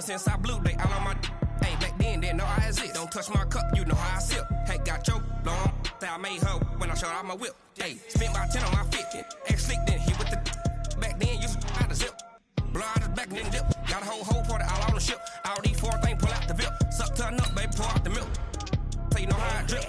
since I blew, they all on my hey, back then, didn't know I exist. Don't touch my cup, you know how I sip. Hey, got your long, say I made her when I showed out my whip. Hey, spent my 10 on my 50. Ex-slick, then hit with the back then, used to out the zip. Blow out his back, then dip. Got a whole party all on the ship. All these four things, pull out the VIP. Suck to a nut, baby, pour out the milk. So you know how I drip.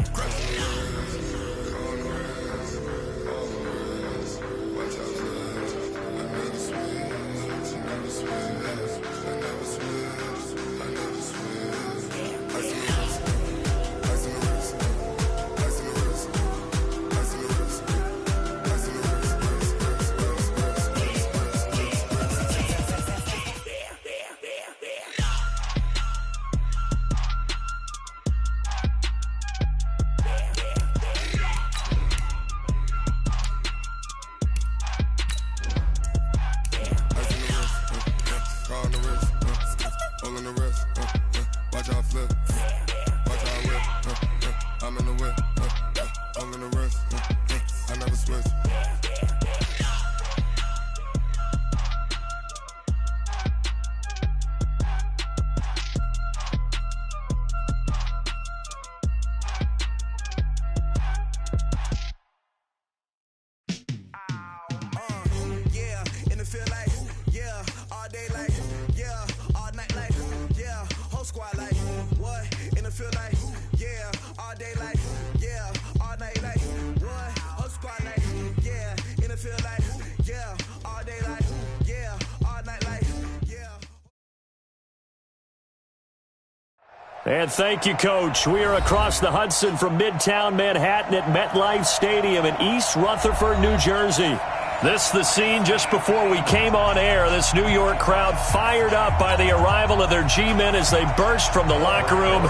And thank you, Coach. We are across the Hudson from Midtown Manhattan at MetLife Stadium in East Rutherford, New Jersey. This the scene just before we came on air. This New York crowd fired up by the arrival of their G-men as they burst from the locker room.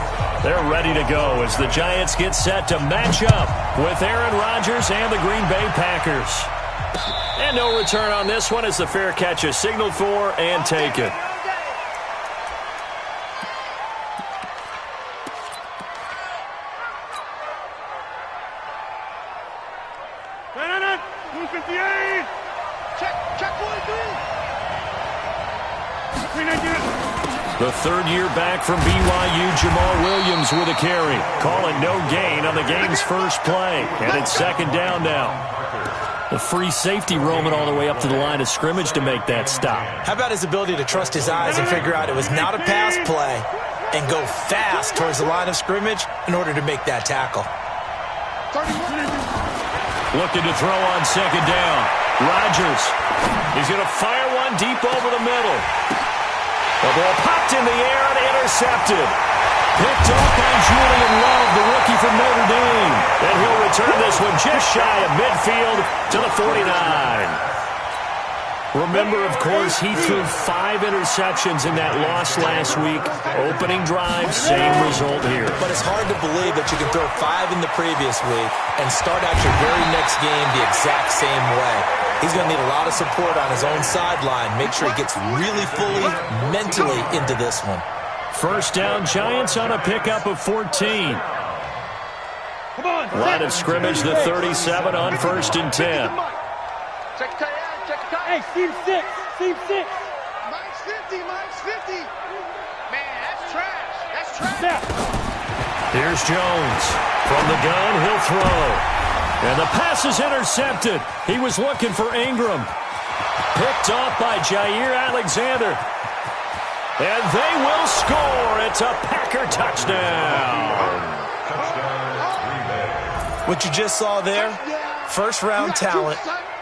They're ready to go as the Giants get set to match up with Aaron Rodgers and the Green Bay Packers. And no return on this one as the fair catch is signaled for and taken. The third year back from BYU, Jamal Williams with a carry. Calling no gain on the game's first play. And it's second down now. The free safety roaming all the way up to the line of scrimmage to make that stop. How about his ability to trust his eyes and figure out it was not a pass play and go fast towards the line of scrimmage in order to make that tackle. Looking to throw on second down. Rodgers. He's going to fire one deep over the middle. The ball popped in the air and intercepted. Picked off by Julian Love, the rookie from Notre Dame. And he'll return this one just shy of midfield to the 49. Remember, of course, he threw 5 interceptions in that loss last week. Opening drive, same result here. But it's hard to believe that you can throw 5 in the previous week and start out your very next game the exact same way. He's going to need a lot of support on his own sideline. Make sure he gets really fully mentally into this one. First down, Giants on a pickup of 14. Line of scrimmage, the 37 on 1st and 10. Hey, seam 6. Mike's 50. Man, that's trash. That's trash. Here's Jones. From the gun, he'll throw. And the pass is intercepted. He was looking for Ingram. Picked off by Jair Alexander. And they will score. It's a Packer touchdown. What you just saw there, first-round talent.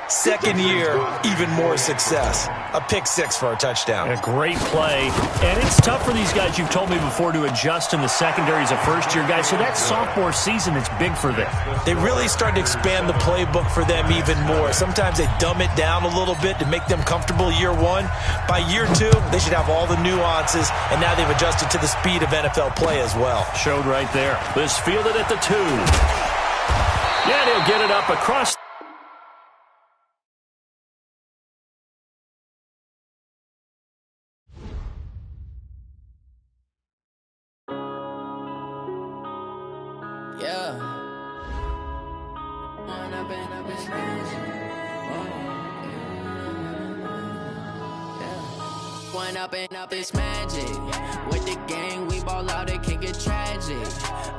Second year, even more success. A pick 6 for a touchdown. A great play. And it's tough for these guys, you've told me before, to adjust in the secondary as a first-year guy. So that sophomore season is big for them. They really started to expand the playbook for them even more. Sometimes they dumb it down a little bit to make them comfortable year 1. By year 2, they should have all the nuances, and now they've adjusted to the speed of NFL play as well. Showed right there. This fielded at the 2. Yeah, and he'll get it up across. one up and up, it's magic. With the gang, we ball out, it can get tragic.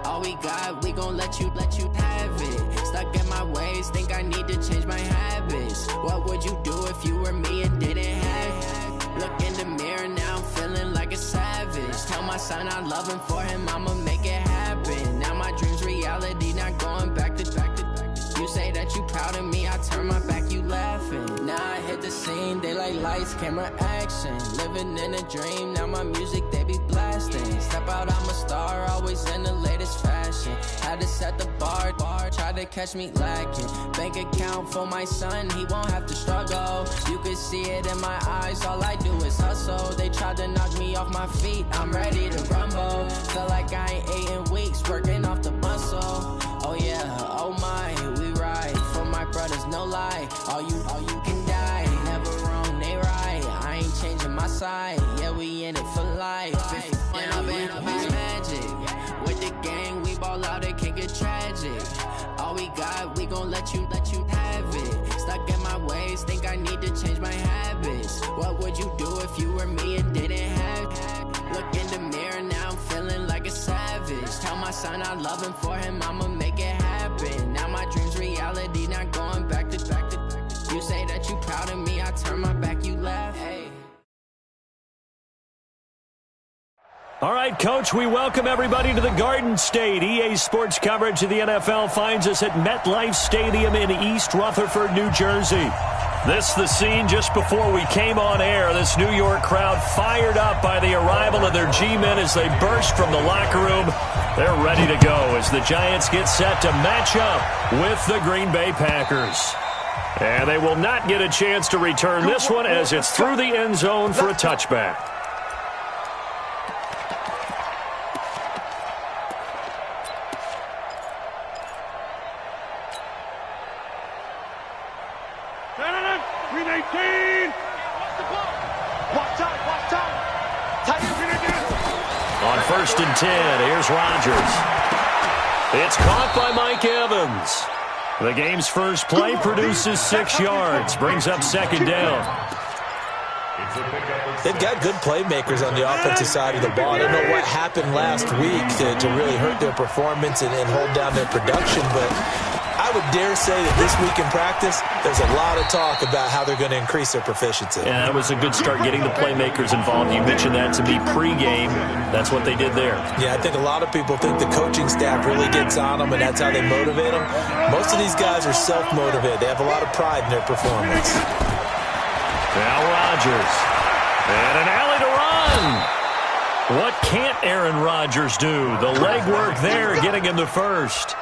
All we got, we gon' let you have it. Stuck in my ways, think I need to change my habits. What would you do if you were me and didn't have it? Look in the mirror, now I'm feeling like a savage. Tell my son I love him, for him I'ma make it happen. Now my dream's reality, not going back to. You say that you proud of me, I turn my back, you laughing. Now I hit the scene, they like lights, camera, action. Living in a dream, now my music, they be blasting. Step out, I'm a star, always in the latest fashion. Had to set the bar, try to catch me lacking. Bank account for my son, he won't have to struggle. You can see it in my eyes, all I do is hustle. They tried to knock me off my feet, I'm ready to rumble. Feel like I ain't ate in weeks, working off the muscle. Oh yeah, oh my, we ride for my brothers, no lie. All you can die, never wrong, they right. I ain't changing my side, yeah, we in it for life. Now it's magic. With the gang, we ball out, it can get tragic. All we got, we gon' let you have it. Stuck in my ways, think I need to change my habits. What would you do if you were me and didn't have it? Look in the mirror, now I'm feeling like a savage. Tell my son I love him, for him I'ma make it happen. Now my dream's reality, not going back to. You say that you proud of me, I turn my back, you laugh. Hey. All right, Coach, we welcome everybody to the Garden State. EA Sports coverage of the NFL finds us at MetLife Stadium in East Rutherford, New Jersey. This the scene just before we came on air. This New York crowd fired up by the arrival of their G-men as they burst from the locker room. They're ready to go as the Giants get set to match up with the Green Bay Packers. And they will not get a chance to return this one as it's through the end zone for a touchback. On 1st and 10, here's Rodgers. It's caught by Mike Evans. The game's first play produces 6 yards, brings up 2nd down. They've got good playmakers on the offensive side of the ball. I don't know what happened last week to really hurt their performance and hold down their production, but I would dare say that this week in practice, there's a lot of talk about how they're going to increase their proficiency. Yeah, that was a good start getting the playmakers involved. You mentioned that to me pregame. That's what they did there. Yeah, I think a lot of people think the coaching staff really gets on them, and that's how they motivate them. Most of these guys are self-motivated. They have a lot of pride in their performance. Now Rodgers. And an alley to run. What can't Aaron Rodgers do? The legwork there getting him the first.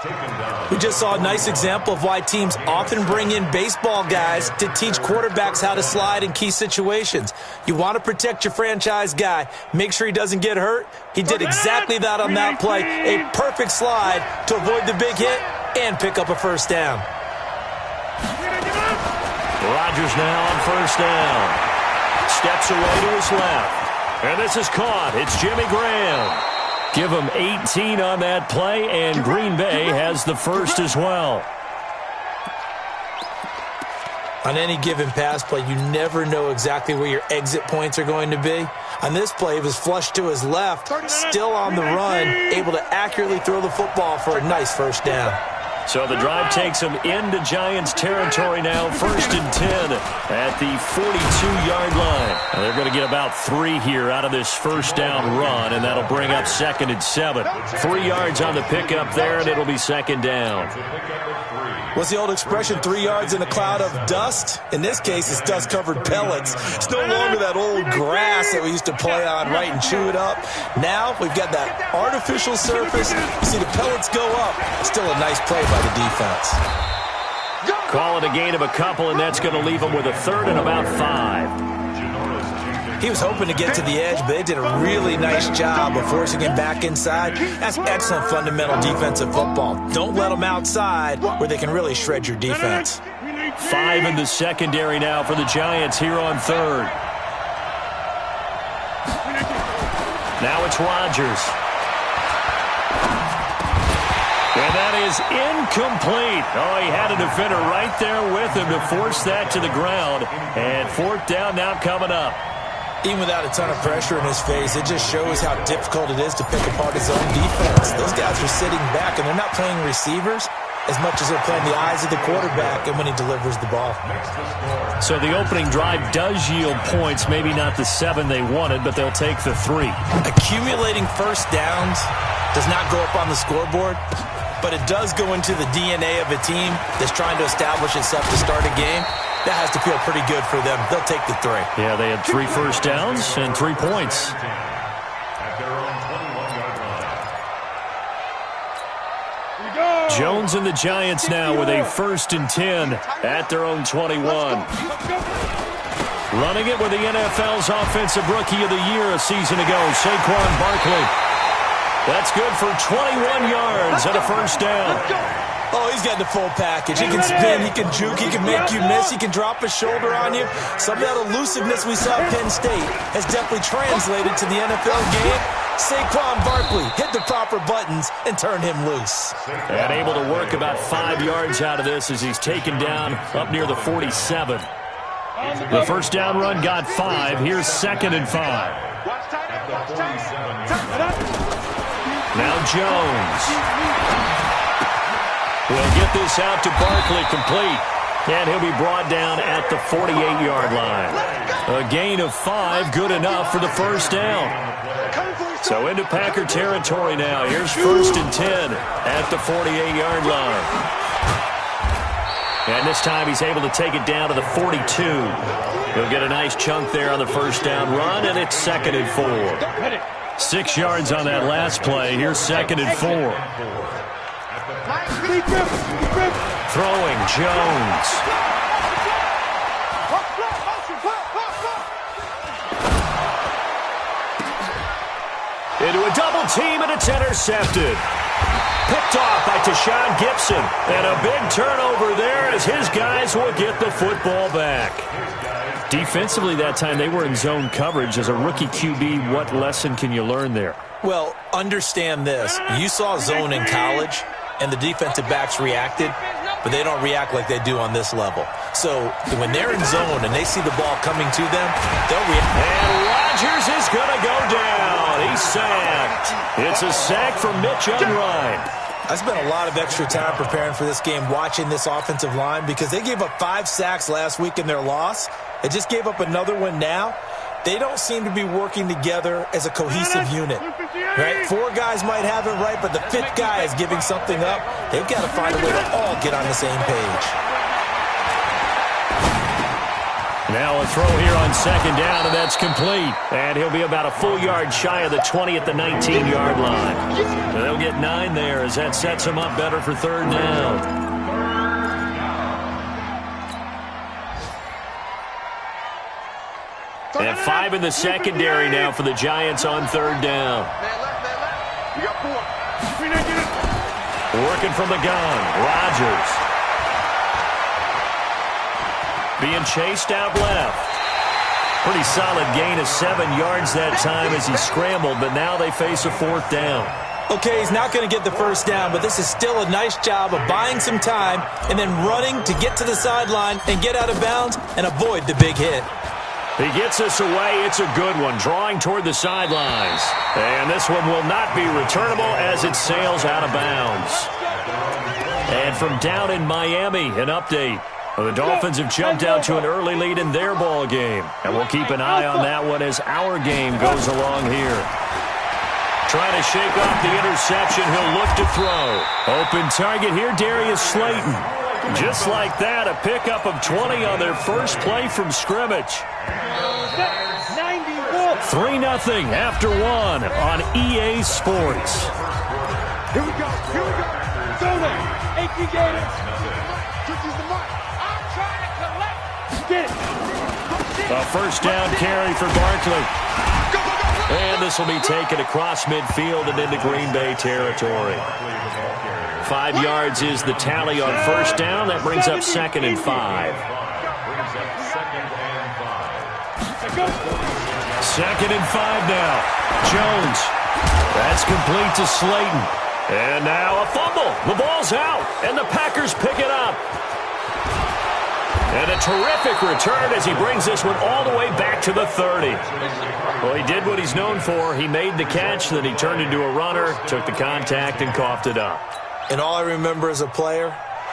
We just saw a nice example of why teams often bring in baseball guys to teach quarterbacks how to slide in key situations. You want to protect your franchise guy. Make sure he doesn't get hurt. He did exactly that on that play. A perfect slide to avoid the big hit and pick up a first down. Rodgers now on 1st down. Steps away to his left. And this is caught. It's Jimmy Graham. Give him 18 on that play, and Green Bay has the first as well. On any given pass play, you never know exactly where your exit points are going to be. On this play, he was flushed to his left, still on the run, able to accurately throw the football for a nice first down. So the drive takes them into Giants territory now, 1st and 10 at the 42-yard line. And they're going to get about 3 here out of this first down run, and that'll bring up 2nd and 7. 3 yards on the pickup there, and it'll be 2nd down. What's the old expression, 3 yards in a cloud of dust? In this case, it's dust-covered pellets. It's no longer that old grass that we used to play on, right, and chew it up. Now we've got that artificial surface. You see the pellets go up. Still a nice play by the defense. Call it a gain of a couple, and that's going to leave them with a 3rd and about 5. He was hoping to get to the edge, but they did a really nice job of forcing him back inside. That's excellent fundamental defensive football. Don't let them outside where they can really shred your defense. 5 in the secondary now for the Giants here on 3rd. Now it's Rodgers. And that is incomplete. Oh, he had a defender right there with him to force that to the ground. And 4th down now coming up. Even without a ton of pressure in his face, it just shows how difficult it is to pick apart his own defense. Those guys are sitting back, and they're not playing receivers as much as they're playing the eyes of the quarterback and when he delivers the ball. So the opening drive does yield points, maybe not the 7 they wanted, but they'll take the 3. Accumulating first downs does not go up on the scoreboard, but it does go into the DNA of a team that's trying to establish itself to start a game. That has to feel pretty good for them. They'll take the 3. Yeah, they had 3 first downs and 3 points. Jones and the Giants now with a 1st and 10 at their own 21. Running it with the NFL's Offensive Rookie of the Year a season ago, Saquon Barkley. That's good for 21 yards and a 1st down. Oh, he's got the full package. He can spin, he can juke, he can make you miss, he can drop a shoulder on you. Some of that elusiveness we saw at Penn State has definitely translated to the NFL game. Saquon Barkley hit the proper buttons and turned him loose. And able to work about 5 yards out of this as he's taken down up near the 47. The 1st down run got 5. Here's 2nd and 5. Now Jones will get this out to Barkley, complete. And he'll be brought down at the 48-yard line. A gain of 5, good enough for the 1st down. So into Packer territory now. Here's 1st and 10 at the 48-yard line. And this time he's able to take it down to the 42. He'll get a nice chunk there on the 1st down run, and it's 2nd and 4. 6 yards on that last play. Here's 2nd and 4. Throwing Jones. Into a double team, and it's intercepted. Picked off by Tashaun Gibson. And a big turnover there as his guys will get the football back. Defensively that time, they were in zone coverage. As a rookie QB, what lesson can you learn there? Well, understand this. You saw zone in college, and the defensive backs reacted, but they don't react like they do on this level. So when they're in zone and they see the ball coming to them, they'll react. And Rodgers is going to go down. He's sacked. It's a sack from Mitch Unrein. I spent a lot of extra time preparing for this game, watching this offensive line, because they gave up 5 sacks last week in their loss. They just gave up another one now. They don't seem to be working together as a cohesive unit. Right? 4 guys might have it right, but the 5th guy is giving something up. They've got to find a way to all get on the same page. Now a throw here on 2nd down, and that's complete. And he'll be about a full yard shy of the 20 at the 19-yard line. So they'll get 9 there as that sets him up better for 3rd down. And 5 in the secondary now for the Giants on 3rd down. Working from the gun, Rodgers. Being chased out left. Pretty solid gain of 7 yards that time as he scrambled, but now they face a 4th down. Okay, he's not going to get the 1st down, but this is still a nice job of buying some time and then running to get to the sideline and get out of bounds and avoid the big hit. He gets us away. It's a good one, drawing toward the sidelines. And this one will not be returnable as it sails out of bounds. And from down in Miami, an update. The Dolphins have jumped out to an early lead in their ball game. And we'll keep an eye on that one as our game goes along here. Trying to shake off the interception. He'll look to throw. Open target here, Darius Slayton. Just like that, a pickup of 20 on their first play from scrimmage. 3-0 after 1 on EA Sports. Here we go. Zona. AP Gators. This is the mark. I'm trying to collect. Get it. A 1st down carry for Barkley. And this will be taken across midfield and into Green Bay territory. 5 yards is the tally on 1st down. That brings up 2nd and 5. 2nd and 5 now. Jones. That's complete to Slayton. And now a fumble. The ball's out, and the Packers pick it up. And a terrific return as he brings this one all the way back to the 30. Well, he did what he's known for. He made the catch, then he turned into a runner, took the contact, and coughed it up. And all I remember as a player,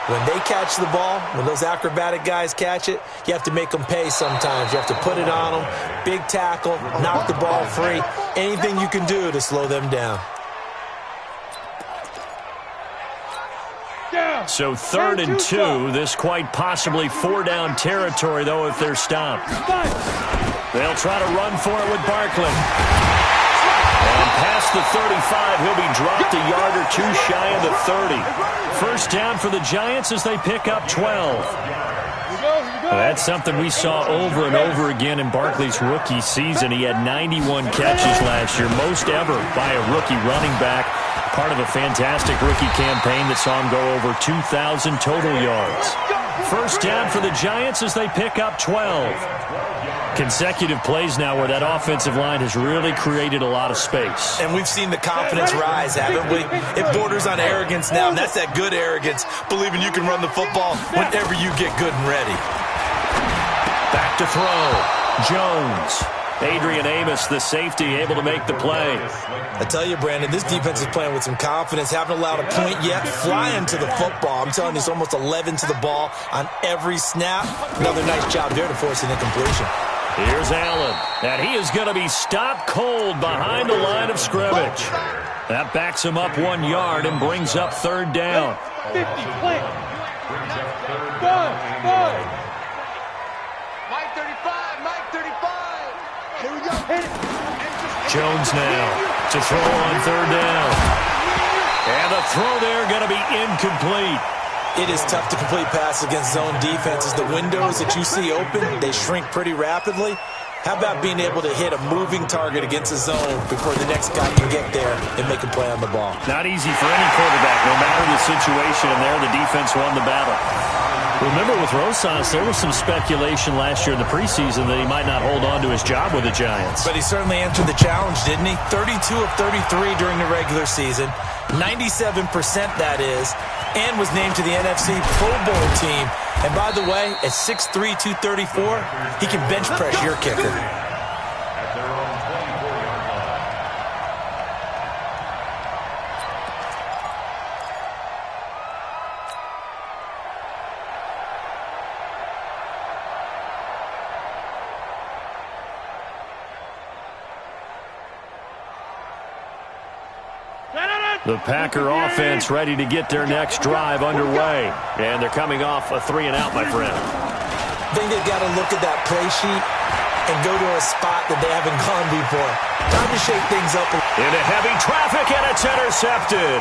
when they catch the ball, when those acrobatic guys catch it, you have to make them pay sometimes. You have to put it on them, big tackle, knock the ball free, anything you can do to slow them down. So 3rd and 2, this quite possibly 4-down territory, though, if they're stopped. They'll try to run for it with Barkley. And past the 35, he'll be dropped a yard or two shy of the 30. First down for the Giants as they pick up 12. That's something we saw over and over again in Barkley's rookie season. He had 91 catches last year, most ever by a rookie running back. Part of a fantastic rookie campaign that saw him go over 2,000 total yards. First down for the Giants as they pick up 12. Consecutive plays now where that offensive line has really created a lot of space. And we've seen the confidence rise, haven't we? It borders on arrogance now, and that's that good arrogance, believing you can run the football whenever you get good and ready. Back to throw. Jones. Adrian Amos, the safety, able to make the play. I tell you, Brandon, this defense is playing with some confidence. Haven't allowed a point yet. Flying to the football. I'm telling you, it's almost 11 to the ball on every snap. Another nice job there to force an incompletion. Here's Allen, and he is going to be stopped cold behind the line of scrimmage. That backs him up 1 yard and brings up 3rd down. 50, plant. Five. Mike 35, Mike 35. Here we go. Hit it. Jones now to throw on 3rd down. And the throw there going to be incomplete. It is tough to complete passes against zone defenses. The windows that you see open, they shrink pretty rapidly. How about being able to hit a moving target against a zone before the next guy can get there and make a play on the ball? Not easy for any quarterback, no matter the situation, and there the defense won the battle. Remember, with Rosas, there was some speculation last year in the preseason that he might not hold on to his job with the Giants. But he certainly answered the challenge, didn't he? 32 of 33 during the regular season, 97% that is, and was named to the NFC Pro Bowl team. And by the way, at 6'3", 234, he can bench press your kicker. The Packer offense ready to get their next drive underway. And they're coming off a 3-and-out, my friend. I think they've got to look at that play sheet and go to a spot that they haven't gone before. Time to shake things up. Into heavy traffic, and it's intercepted.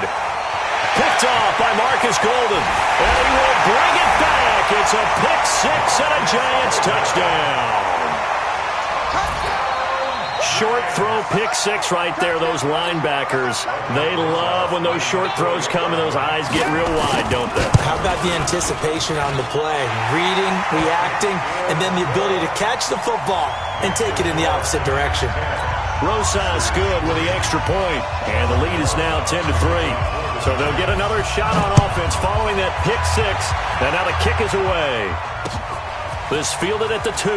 Picked off by Marcus Golden. And he will bring it back. It's a pick six and a Giants touchdown. Short throw, pick six right there. Those linebackers, they love when those short throws come and those eyes get real wide, don't they? How about the anticipation on the play? Reading, reacting, and then the ability to catch the football and take it in the opposite direction. Rosas good with the extra point, and the lead is now 10-3. So they'll get another shot on offense following that pick six, and now the kick is away. This fielded at the 2.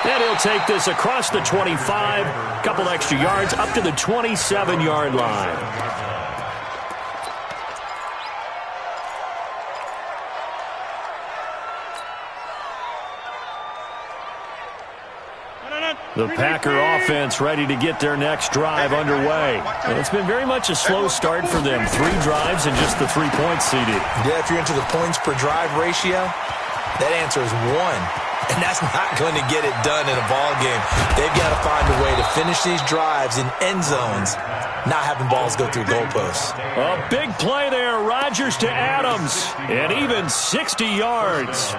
And he'll take this across the 25, couple extra yards, up to the 27-yard line. The Packer offense ready to get their next drive underway. And it's been very much a slow start for them. 3 drives and just the 3 points, CD. Yeah, if you're into the points per drive ratio, that answer is 1. And that's not going to get it done in a ball game. They've got to find a way to finish these drives in end zones, not having balls go through goalposts. A big play there. Rodgers to Adams. And even 60 yards.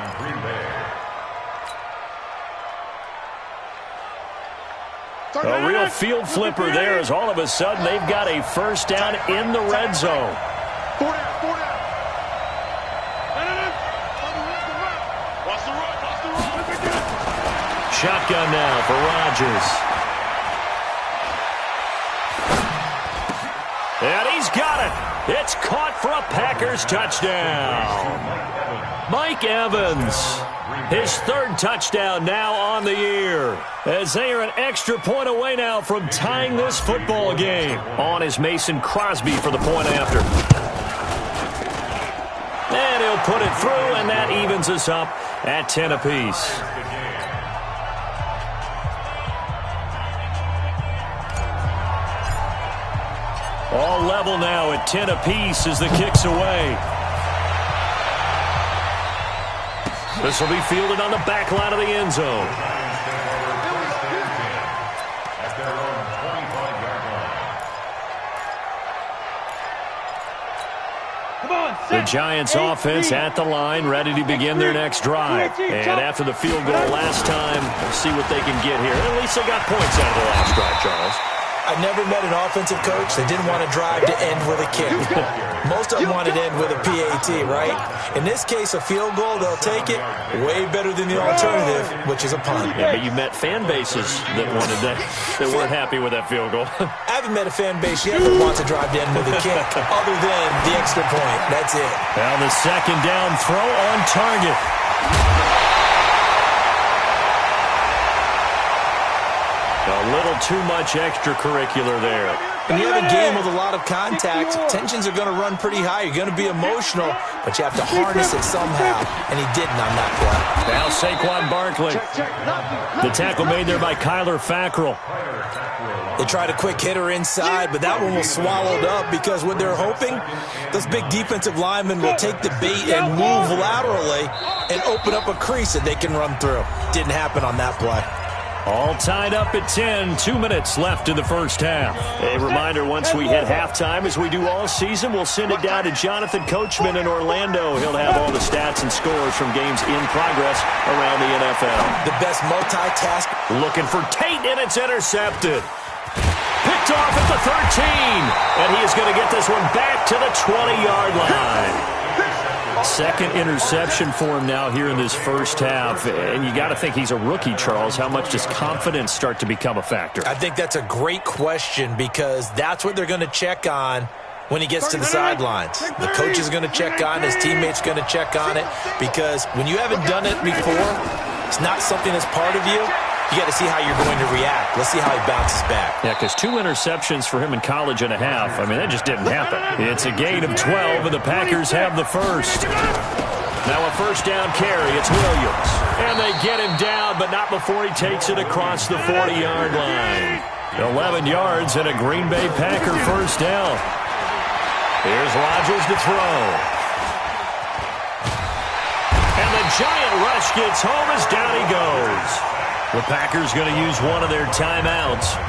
A real field flipper there as all of a sudden they've got a first down in the red zone. Shotgun now for Rodgers. And he's got it. It's caught for a Packers touchdown. Mike Evans, his third touchdown now on the year, as they are an extra point away now from tying this football game. On is Mason Crosby for the point after. And he'll put it through, and that evens us up at 10 apiece. All level now at 10 apiece as the kick's away. This will be fielded on the back line of the end zone. The Giants offense at the line, ready to begin their next drive. And after the field goal last time, see what they can get here. At least they got points out of the last drive, Charles. I never met an offensive coach that didn't want to drive to end with a kick. Most of them wanted to end with a PAT, right? In this case, a field goal, they'll take it. Way better than the alternative, which is a punt. Yeah, but you met fan bases that wanted that, that weren't happy with that field goal. I haven't met a fan base yet that wants to drive to end with a kick, other than the extra point. That's it. Now the second down throw on target. A little too much extracurricular there. When you have a game with a lot of contact, tensions are going to run pretty high. You're going to be emotional, but you have to harness it somehow, and he didn't on that play. Now Saquon Barkley. The tackle made there by Kyler Fackrell. They tried a quick hitter inside, but that one was swallowed up because what they're hoping, those big defensive linemen will take the bait and move laterally and open up a crease that they can run through. Didn't happen on that play. All tied up at 10, 2 minutes left in the first half. A reminder, once we hit halftime, as we do all season, we'll send it down to Jonathan Coachman in Orlando. He'll have all the stats and scores from games in progress around the NFL. The best multitask. Looking for Tate, and it's intercepted. Picked off at the 13, and he is going to get this one back to the 20-yard line. Second interception for him now here in this first half. And you got to think he's a rookie, Charles. How much does confidence start to become a factor? I think that's a great question because that's what they're going to check on when he gets to the sidelines. The coach is going to check on, his teammates going to check on it, because when you haven't done it before, it's not something that's part of you. You got to see how you're going to react. Let's see how he bounces back. Yeah, because 2 interceptions for him in college and a half. I mean, that just didn't happen. It's a gain of 12, and the Packers have the first. Now a first down carry. It's Williams. And they get him down, but not before he takes it across the 40-yard line. 11 yards and a Green Bay Packer first down. Here's Rodgers to throw. And the giant rush gets home as down he goes. The Packers going to use one of their timeouts.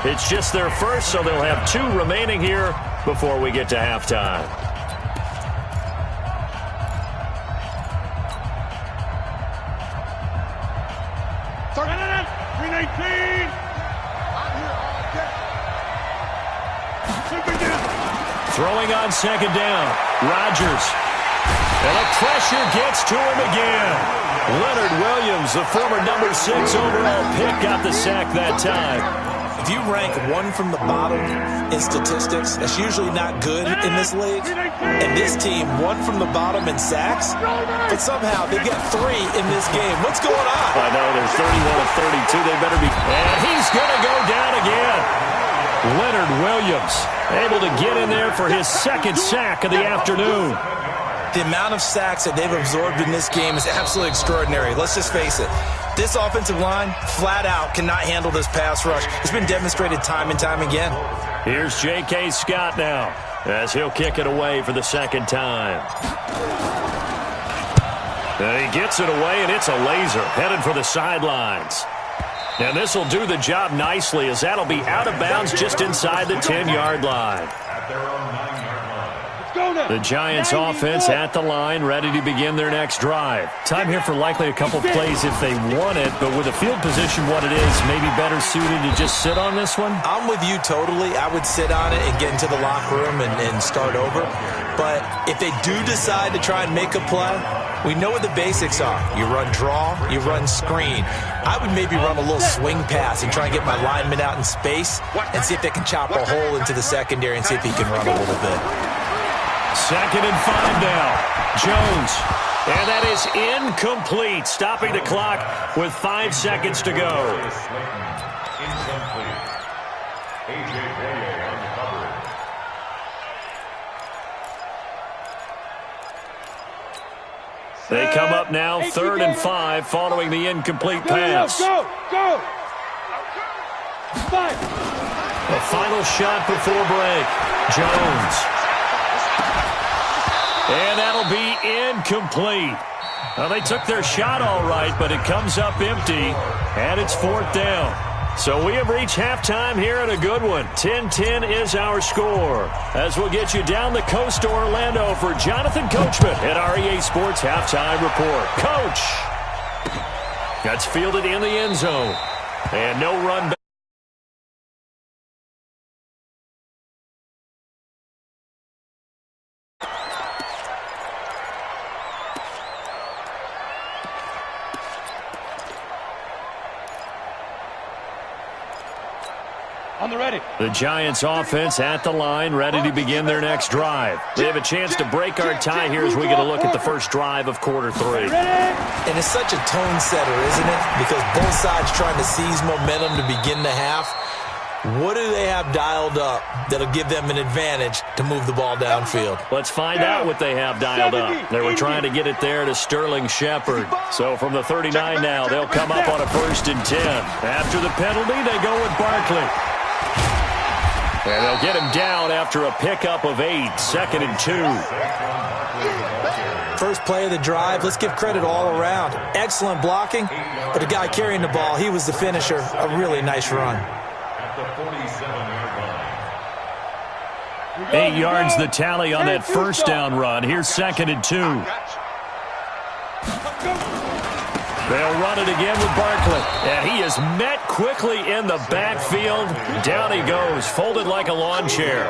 It's just their first, so they'll have 2 remaining here before we get to halftime. Throwing on second down. Rodgers. And the pressure gets to him again. Leonard Williams, the former number 6 overall pick, got the sack that time. If you rank one from the bottom in statistics, that's usually not good in this league. And this team, one from the bottom in sacks, but somehow they get 3 in this game. What's going on? I know, there's 31 of 32. They better be. And he's going to go down again. Leonard Williams able to get in there for his second sack of the afternoon. The amount of sacks that they've absorbed in this game is absolutely extraordinary. Let's just face it. This offensive line, flat out, cannot handle this pass rush. It's been demonstrated time and time again. Here's J.K. Scott now, as he'll kick it away for the second time. And he gets it away, and it's a laser, headed for the sidelines. And this will do the job nicely, as that'll be out of bounds just inside the 10-yard line. The Giants offense at the line, ready to begin their next drive. Time here for likely a couple plays if they want it, but with the field position what it is, maybe better suited to just sit on this one? I'm with you totally. I would sit on it and get into the locker room and start over. But if they do decide to try and make a play, We know what the basics are. You run draw, you run screen. I would maybe run a little swing pass and try and get my lineman out in space and see if they can chop a hole into the secondary and see if he can run a little bit. 2nd and 5 now. Jones. And that is incomplete. Stopping the clock with 5 seconds to go. Incomplete. A.J. Boye on the coverage. They come up now 3rd and 5 following the incomplete pass. Go! The final shot before break. Jones. And that'll be incomplete. Well, they took their shot all right, but it comes up empty, and it's 4th down. So we have reached halftime here at a good one. 10-10 is our score. As we'll get you down the coast to Orlando for Jonathan Coachman at our EA Sports Halftime Report. Coach! That's fielded in the end zone. And no run back. On the ready. The Giants offense at the line, ready to begin their next drive. They have a chance to break our tie here as we get a look at the first drive of quarter 3. And it's such a tone setter, isn't it? Because both sides trying to seize momentum to begin the half. What do they have dialed up that'll give them an advantage to move the ball downfield? Let's find out what they have dialed up. They were trying to get it there to Sterling Shepard. So from the 39 now, they'll come up on a 1st and 10. After the penalty, they go with Barkley. And they'll get him down after a pickup of 8, 2nd and 2. First play of the drive, let's give credit all around. Excellent blocking, but the guy carrying the ball, he was the finisher. A really nice run. At the 47-yard line. 8 yards the tally on that first down run. Here's 2nd and 2. They'll run it again with Barkley. And he is met quickly in the backfield. Down he goes, folded like a lawn chair.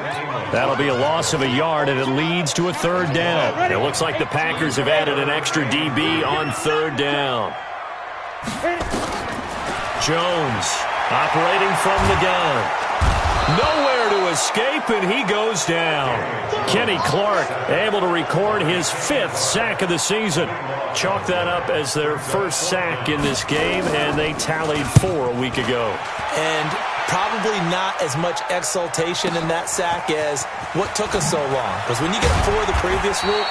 That'll be a loss of a yard, and it leads to a 3rd down. It looks like the Packers have added an extra DB on 3rd down. Jones operating from the gun. Nowhere to escape, and he goes down. Kenny Clark able to record his 5th sack of the season. Chalk that up as their first sack in this game, and they tallied 4 a week ago. And probably not as much exultation in that sack as what took us so long. Because when you get 4 the previous week,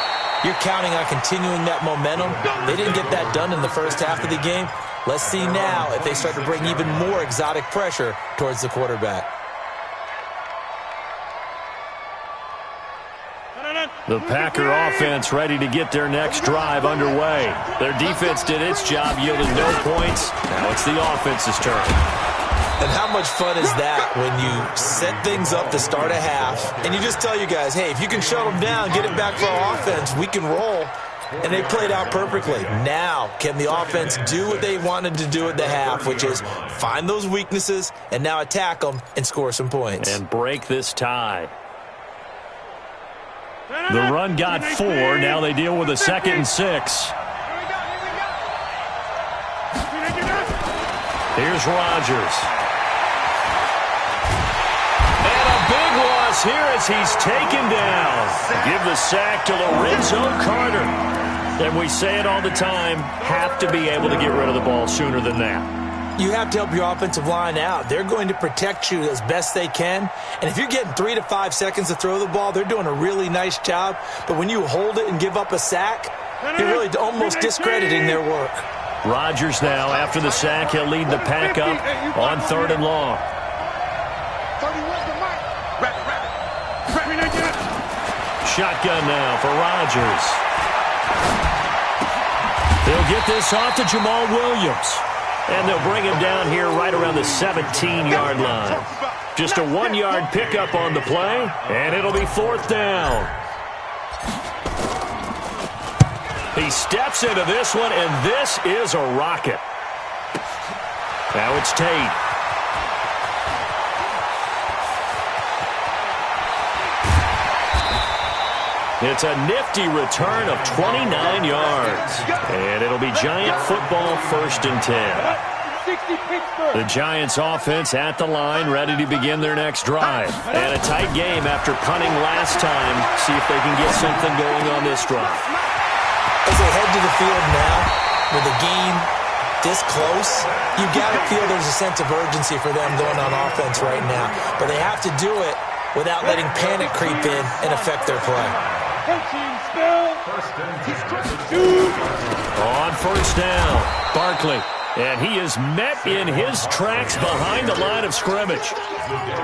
you're counting on continuing that momentum. They didn't get that done in the first half of the game. Let's see now if they start to bring even more exotic pressure towards the quarterback. The Packer offense ready to get their next drive underway. Their defense did its job, yielded no points. Now it's the offense's turn. And how much fun is that when you set things up to start a half, and you just tell you guys, hey, if you can shut them down, get it back for our offense, we can roll. And they played out perfectly. Now, can the offense do what they wanted to do at the half, which is find those weaknesses and now attack them and score some points? And break this tie. The run got 4. Now they deal with a 2nd and 6. Here's Rodgers. And a big loss here as he's taken down. Give the sack to Lorenzo Carter. And we say it all the time, have to be able to get rid of the ball sooner than that. You have to help your offensive line out. They're going to protect you as best they can. And if you're getting 3 to 5 seconds to throw the ball, they're doing a really nice job. But when you hold it and give up a sack, you're really almost discrediting their work. Rodgers now, after the sack, he'll lead the pack up on 3rd and long. Shotgun now for Rodgers. They'll get this off to Jamal Williams. And they'll bring him down here right around the 17-yard line. Just a 1-yard pickup on the play, and it'll be 4th down. He steps into this one, and this is a rocket. Now it's Tate. It's a nifty return of 29 yards. And it'll be Giant football, 1st and 10. The Giants offense at the line, ready to begin their next drive. And a tight game after punting last time. See if they can get something going on this drive. As they head to the field now, with the game this close, you've got to feel there's a sense of urgency for them going on offense right now. But they have to do it without letting panic creep in and affect their play. On 1st down, Barkley. And he is met in his tracks behind the line of scrimmage.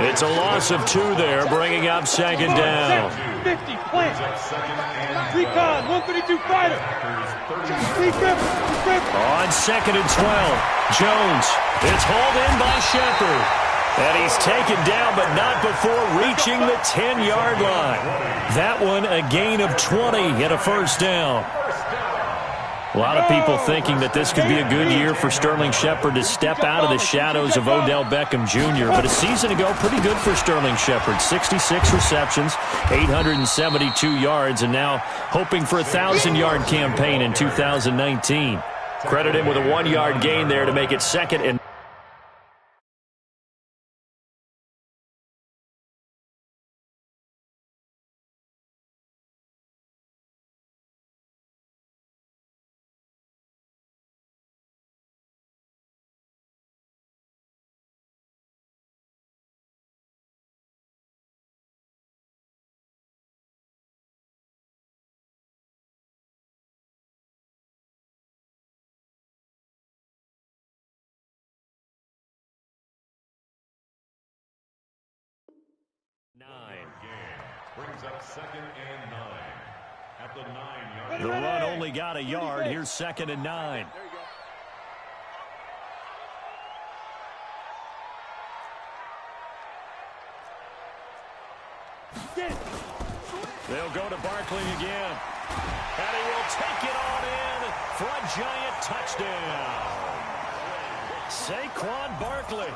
It's a loss of 2 there, bringing up 2nd down. 50, plant. Recon, 132 fighter. On 2nd and 12, Jones. It's hauled in by Shepard. And he's taken down, but not before reaching the 10-yard line. That one a gain of 20 and a 1st down. A lot of people thinking that this could be a good year for Sterling Shepard to step out of the shadows of Odell Beckham Jr. But a season ago, pretty good for Sterling Shepard. 66 receptions, 872 yards, and now hoping for a 1,000-yard campaign in 2019. Credit him with a 1-yard gain there to make it 2nd and Brings up 2nd and 9 at the 9-yard. The run only got a yard. Here's 2nd and 9. They'll go to Barkley again. And he will take it on in for a Giant touchdown. Saquon Barkley,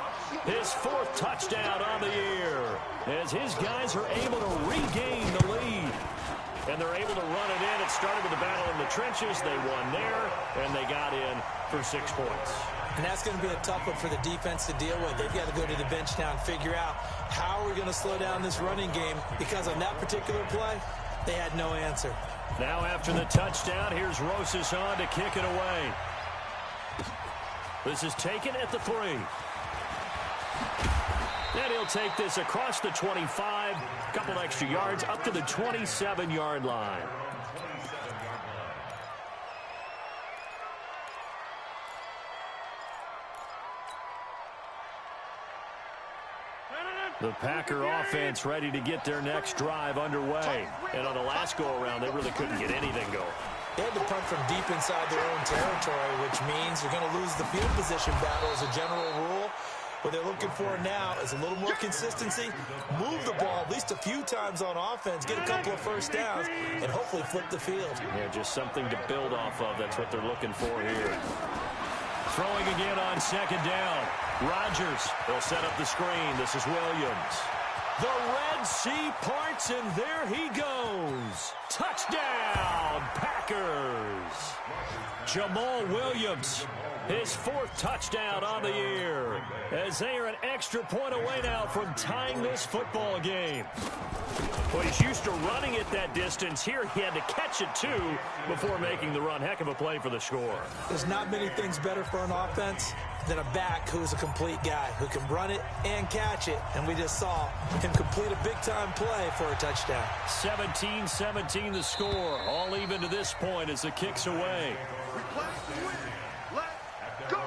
his 4th touchdown on the year, as his guys are able to regain the lead. And they're able to run it in. It started with a battle in the trenches. They won there, and they got in for 6 points. And that's going to be a tough one for the defense to deal with. They've got to go to the bench now and figure out how are we going to slow down this running game, because on that particular play, they had no answer. Now after the touchdown, here's Rosas on to kick it away. This is taken at the 3. And he'll take this across the 25, a couple extra yards, up to the 27-yard line. The Packer offense ready to get their next drive underway. And on the last go-around, they really couldn't get anything going. They had to punt from deep inside their own territory, which means they're going to lose the field position battle as a general rule. What they're looking for now is a little more consistency, move the ball at least a few times on offense, get a couple of 1st downs, and hopefully flip the field. Yeah, just something to build off of. That's what they're looking for here. Throwing again on 2nd down. Rodgers, they'll set up the screen. This is Williams. The Red Sea parts, and there he goes. Touchdown, Packers. Jamal Williams, his 4th touchdown on the year, as they are an extra point away now from tying this football game. Well, he's used to running it that distance. Here he had to catch it, too, before making the run. Heck of a play for the score. There's not many things better for an offense than a back who's a complete guy, who can run it and catch it. And we just saw him complete a big-time play for a touchdown. 17-17 the score. All even to this point as the kick's away. Let's go.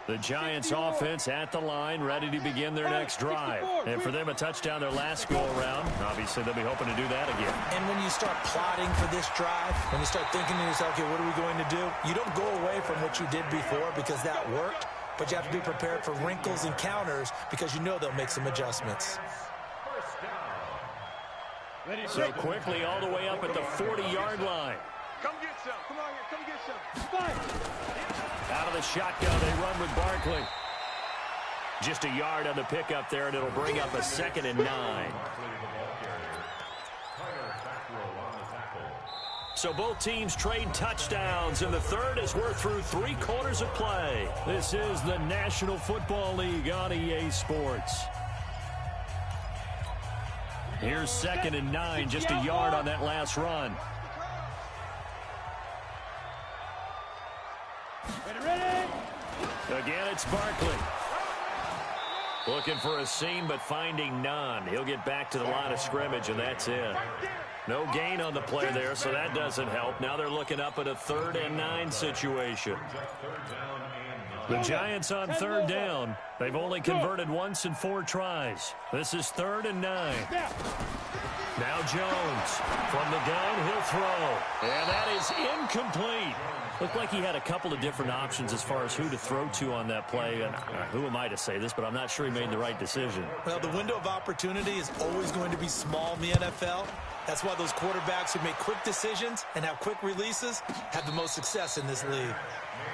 The Giants offense at the line, ready to begin their next drive. And for them, a touchdown their last go-around. Obviously, they'll be hoping to do that again. And when you start plotting for this drive, when you start thinking to yourself, okay, what are we going to do? You don't go away from what you did before because that worked, but you have to be prepared for wrinkles and counters because you know they'll make some adjustments. So quickly all the way up at the 40-yard line. Come get some. Come on here. Come get some. Out of the shotgun, they run with Barkley. Just a yard on the pickup there, and it'll bring up a 2nd and 9. So both teams trade touchdowns, and the third as we're through 3 quarters of play. This is the National Football League on EA Sports. Here's 2nd and 9, just a yard on that last run. Again, it's Barkley. Looking for a seam, but finding none. He'll get back to the line of scrimmage, and that's it. No gain on the play there, so that doesn't help. Now they're looking up at a 3rd and 9 situation. The Giants on 3rd down. They've only converted once in 4 tries. This is 3rd and 9. Now Jones from the gun, he'll throw. And that is incomplete. Looked like he had a couple of different options as far as who to throw to on that play. And who am I to say this, but I'm not sure he made the right decision. Well, the window of opportunity is always going to be small in the NFL. That's why those quarterbacks who make quick decisions and have quick releases have the most success in this league.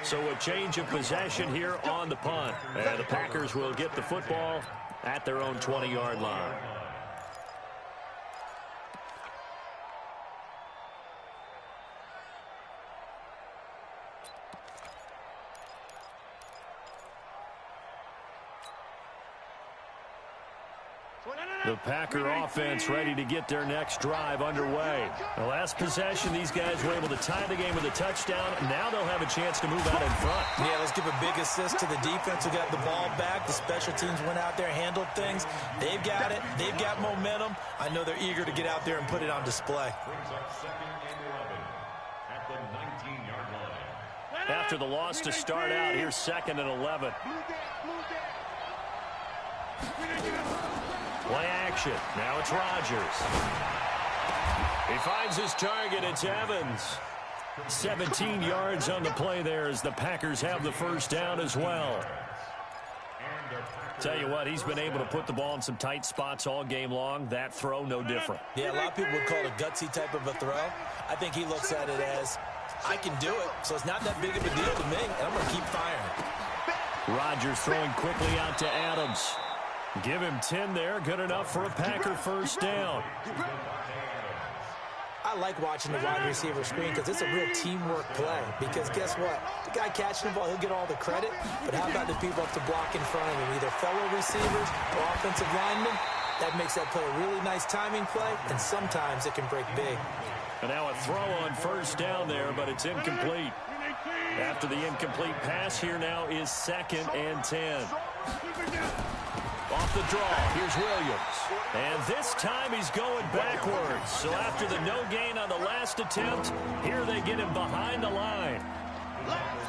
So a change of possession here on the punt. And the Packers will get the football at their own 20-yard line. The Packer offense ready to get their next drive underway. The last possession, these guys were able to tie the game with a touchdown. Now they'll have a chance to move out in front. Yeah, let's give a big assist to the defense who got the ball back. The special teams went out there, handled things. They've got it. They've got momentum. I know they're eager to get out there and put it on display. After the loss to start out, here's 2nd and 11. Play action. Now it's Rodgers. He finds his target. It's Evans. 17 yards on the play there as the Packers have the first down as well. Tell you what, he's been able to put the ball in some tight spots all game long. That throw, no different. Yeah, a lot of people would call it a gutsy type of a throw. I think he looks at it as, I can do it, so it's not that big of a deal to me, and I'm going to keep firing. Rodgers throwing quickly out to Adams. Give him 10 there. Good enough for a Packer first down. I like watching the wide receiver screen because it's a real teamwork play. Because guess what? The guy catching the ball, he'll get all the credit. But how about the people up to block in front of him? Either fellow receivers or offensive linemen. That makes that play a really nice timing play. And sometimes it can break big. And now a throw on first down there, but it's incomplete. After the incomplete pass, here now is 2nd and 10. Off the draw, here's Williams. And this time he's going backwards. So after the no gain on the last attempt, here they get him behind the line.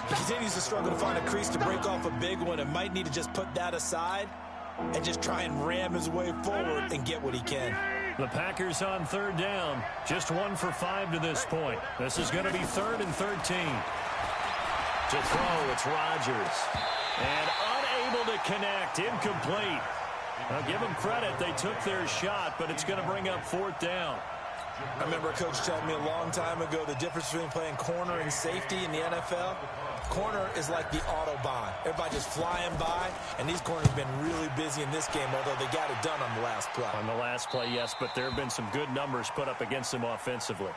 He continues to struggle to find a crease to break off a big one and might need to just put that aside and just try and ram his way forward and get what he can. The Packers on 3rd down. Just 1 for 5 to this point. This is going to be 3rd and 13. To throw, it's Rodgers. And unable to connect, incomplete. Now give them credit, they took their shot, but it's going to bring up 4th down. I remember a coach telling me a long time ago the difference between playing corner and safety in the NFL. Corner is like the Autobahn. Everybody just flying by, and these corners have been really busy in this game, although they got it done on the last play. On the last play, yes, but there have been some good numbers put up against them offensively.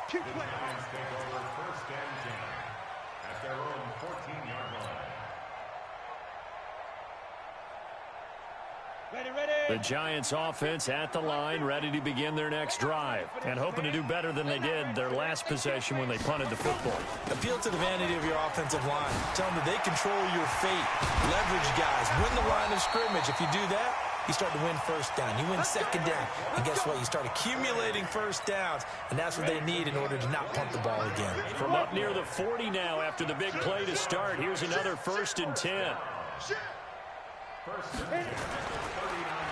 The Giants offense at the line, ready to begin their next drive, and hoping to do better than they did their last possession when they punted the football. Appeal to the vanity of your offensive line. Tell them that they control your fate. Leverage guys. Win the line of scrimmage. If you do that, you start to win first down. You win 2nd down. And guess what? You start accumulating first downs, and that's what they need in order to not punt the ball again. From up near the 40 now after the big play to start, here's another 1st and 10.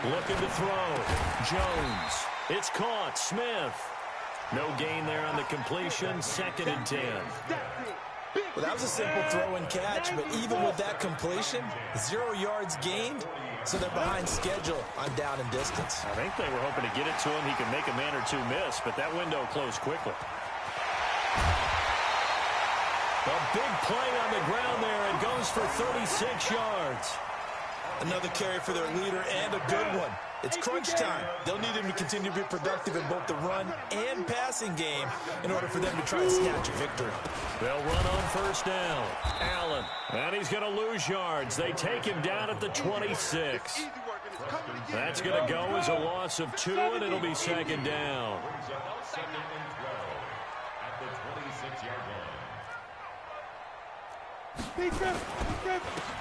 Looking to throw. Jones. It's caught. Smith. No gain there on the completion. 2nd and 10. Well, that was a simple throw and catch, but even with that completion, 0 yards gained, so they're behind schedule on down and distance. I think they were hoping to get it to him. He could make a man or two miss, but that window closed quickly. A big play on the ground there. It goes for 36 yards. Another carry for their leader and a good one. It's crunch time. They'll need him to continue to be productive in both the run and passing game in order for them to try to snatch a victory. They'll run on first down. Allen. And he's going to lose yards. They take him down at the 26. That's going to go as a loss of 2, and it'll be second down. Second and 12 at the 26-yard line.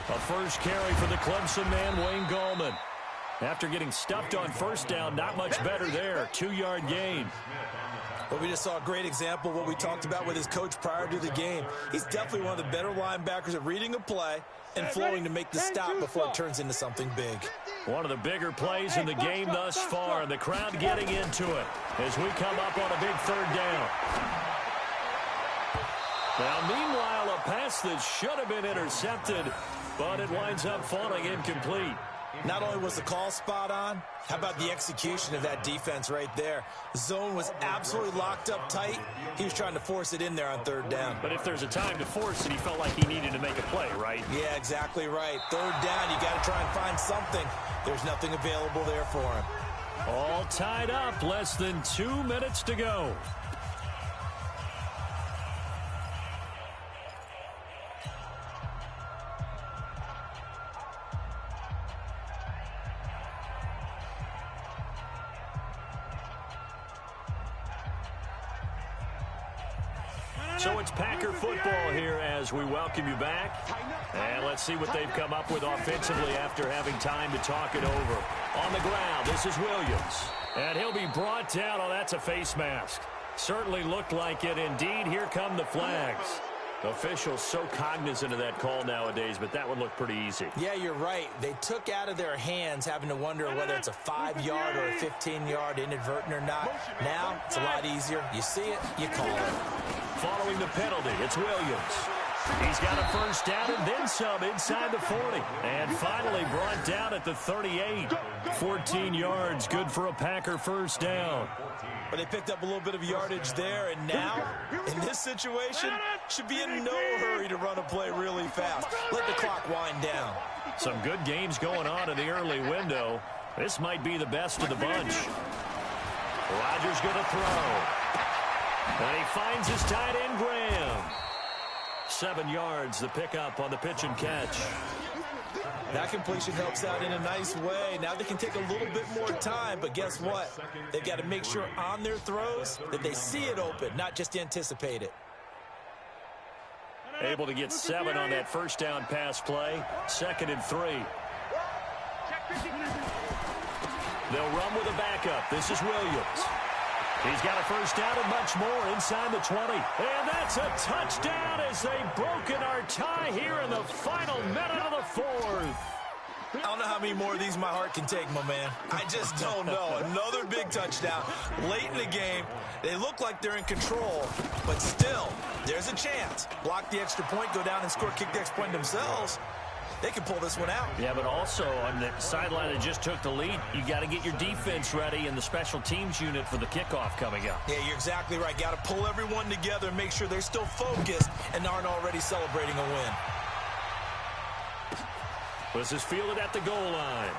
A first carry for the Clemson man, Wayne Gallman. After getting stuffed on first down, not much better there. 2-yard gain. But we just saw a great example of what we talked about with his coach prior to the game. He's definitely one of the better linebackers at reading a play and flowing to make the stop before it turns into something big. One of the bigger plays in the game thus far, and the crowd getting into it as we come up on a big third down. Now, meanwhile, a pass that should have been intercepted, but it winds up falling incomplete. Not only was the call spot on, how about the execution of that defense right there? Zone was absolutely locked up tight. He was trying to force it in there on third down. But if there's a time to force it, he felt like he needed to make a play, right? Yeah, exactly right. Third down, you got to try and find something. There's nothing available there for him. All tied up, less than 2 minutes to go. So it's Packer football here as we welcome you back. And let's see what they've come up with offensively after having time to talk it over. On the ground, this is Williams. And he'll be brought down. Oh, that's a face mask. Certainly looked like it. Indeed, here come the flags. Officials so cognizant of that call nowadays, but that would look pretty easy. Yeah, you're right. They took out of their hands having to wonder whether it's a 5-yard or a 15-yard inadvertent or not. Now, it's a lot easier. You see it, you call it. Following the penalty, it's Williams. He's got a first down and then some inside the 40. And finally brought down at the 38. 14 yards, good for a Packer first down. But they picked up a little bit of yardage there, and now, in this situation, should be in no hurry to run a play really fast. Let the clock wind down. Some good games going on in the early window. This might be the best of the bunch. Rodgers going to throw. And he finds his tight end, Graham. 7 yards, the pickup on the pitch and catch. That completion helps out in a nice way. Now they can take a little bit more time, but guess what? They've got to make sure on their throws that they see it open, not just anticipate it. Able to get 7 on that first down pass play. 2nd and 3. They'll run with a backup. This is Williams. He's got a first down and much more inside the 20. And that's a touchdown as they've broken our tie here in the final minute of the 4th. I don't know how many more of these my heart can take, my man. I just don't know. Another big touchdown late in the game. They look like they're in control, but still, there's a chance. Block the extra point, go down and score, kick the extra point themselves. They can pull this one out. Yeah, but also on the sideline that just took the lead, you got to get your defense ready and the special teams unit for the kickoff coming up. Yeah, you're exactly right. Got to pull everyone together and make sure they're still focused and aren't already celebrating a win. This is fielded at the goal line.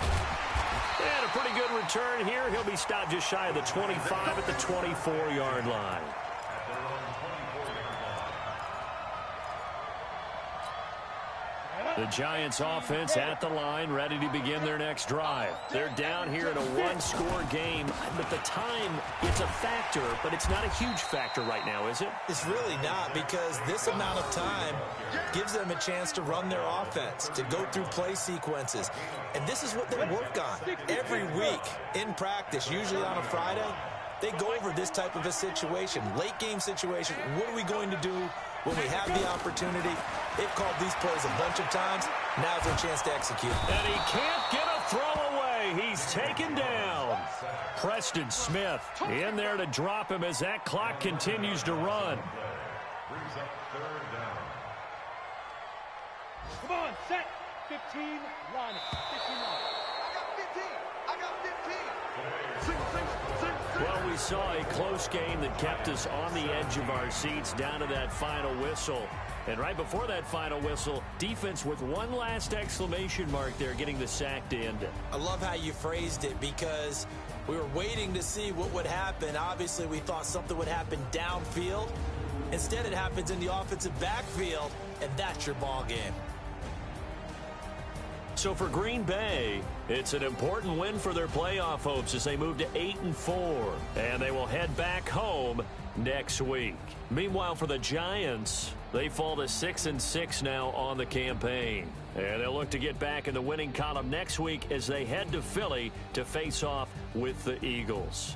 And a pretty good return here. He'll be stopped just shy of the 25 at the 24-yard line. The Giants offense at the line, ready to begin their next drive. They're down here in a one-score game, but the time, it's a factor, but it's not a huge factor right now, is it? It's really not, because this amount of time gives them a chance to run their offense, to go through play sequences. And this is what they work on every week in practice, usually on a Friday. They go over this type of a situation, late game situation. What are we going to do when we have the opportunity? They've called these plays a bunch of times. Now's their chance to execute. And he can't get a throw away. He's taken down. Preston Smith in there to drop him as that clock continues to run. Brings up third down. Come on, set. 15, line. 15, line. I got 15. I Well, we saw a close game that kept us on the edge of our seats down to that final whistle. And right before that final whistle, defense with one last exclamation mark there, getting the sack to end it. I love how you phrased it, because we were waiting to see what would happen. Obviously, we thought something would happen downfield. Instead, it happens in the offensive backfield, and that's your ball game. So for Green Bay, it's an important win for their playoff hopes as they move to 8-4, and they will head back home next week. Meanwhile, for the Giants, they fall to 6-6 now on the campaign, and they'll look to get back in the winning column next week as they head to Philly to face off with the Eagles.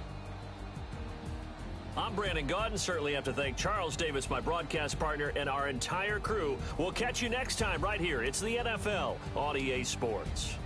I'm Brandon Gaudin. Certainly have to thank Charles Davis, my broadcast partner, and our entire crew. We'll catch you next time right here. It's the NFL on EA Sports.